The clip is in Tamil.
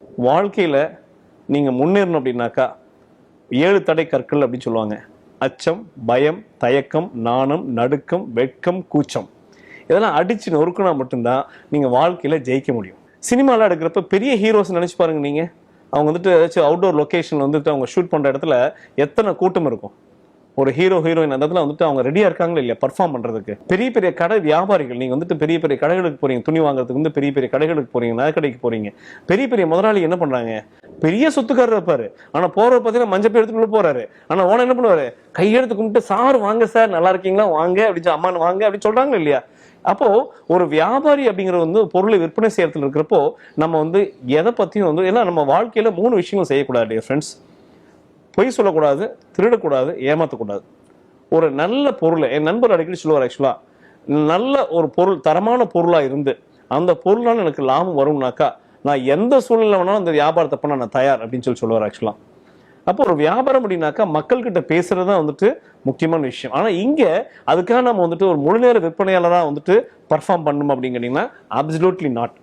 வாழ்க்கையில் நீங்கள் முன்னேறணும் அப்படின்னாக்கா 7 தடை கற்கள் அப்படின்னு சொல்லுவாங்க. அச்சம், பயம், தயக்கம், நாணம், நடுக்கம், வெட்கம், கூச்சம். இதெல்லாம் அடிச்சு நொறுக்குனா மட்டும்தான் நீங்கள் வாழ்க்கையில் ஜெயிக்க முடியும். சினிமாவில் எடுக்கிறப்ப பெரிய ஹீரோஸ் நினச்சி பாருங்க. நீங்கள் அவங்க வந்துட்டு அவுட்டோர் லொக்கேஷனில் வந்துட்டு அவங்க ஷூட் பண்ணுற இடத்துல எத்தனை கூட்டம் இருக்கும். ஒரு ஹீரோ ஹீரோயின் அந்த இடத்துல வந்துட்டு அவங்க ரெடியாக இருக்காங்களா இல்லையா பர்ஃபார்ம் பண்ணுறதுக்கு. பெரிய பெரிய கடை வியாபாரிகள், நீங்கள் வந்துட்டு பெரிய பெரிய கடைகளுக்கு போகிறீங்க, துணி வாங்குறதுக்கு வந்து பெரிய பெரிய கடைகளுக்கு போகிறீங்க, நகைக்கடைக்கு போகிறீங்க. பெரிய பெரிய முதலாளி என்ன பண்ணுறாங்க, பெரிய சொத்துக்காரர் இருப்பாரு, ஆனால் போகிற பார்த்தீங்கன்னா மஞ்சள் பேர் எடுத்துக்குள்ள போறாரு. ஆனால் ஓன என்ன பண்ணுவாரு, கையெடுத்து கும்பிட்டு சார் வாங்க சார் நல்லா இருக்கீங்களா வாங்க அப்படின்னு அம்மானு வாங்க அப்படின்னு சொல்றாங்க இல்லையா. அப்போ ஒரு வியாபாரி அப்படிங்கிற வந்து பொருளை விற்பனை செய்யறதுல இருக்கிறப்போ நம்ம வந்து எதை பத்தியும் வந்து ஏன்னா நம்ம வாழ்க்கையில 3 விஷயங்கள் செய்யக்கூடாது டியர் ஃப்ரெண்ட்ஸ். பொய் சொல்லக்கூடாது, திருடக்கூடாது, ஏமாற்றக்கூடாது. ஒரு நல்ல பொருளை என் நண்பர் அடிக்கடி சொல்லுவார். ஆக்சுவலா நல்ல ஒரு பொருள், தரமான பொருளா இருந்து அந்த பொருளால் எனக்கு லாபம் வரும்னாக்கா நான் எந்த சூழ்நிலை வேணாலும் அந்த வியாபாரத்தை பண்ண நான் தயார் அப்படின்னு சொல்லுவார் ஆக்சுவலா. அப்போ ஒரு வியாபாரம் அப்படின்னாக்கா மக்கள் கிட்ட பேசுறது தான் வந்துட்டு முக்கியமான விஷயம். ஆனா இங்க அதுக்காக நம்ம வந்துட்டு ஒரு முழு நேர விற்பனையாளராக வந்துட்டு பர்ஃபார்ம் பண்ணணும் அப்படின்னு கேட்டீங்கன்னா அப்சல்யூட்லி நாட்.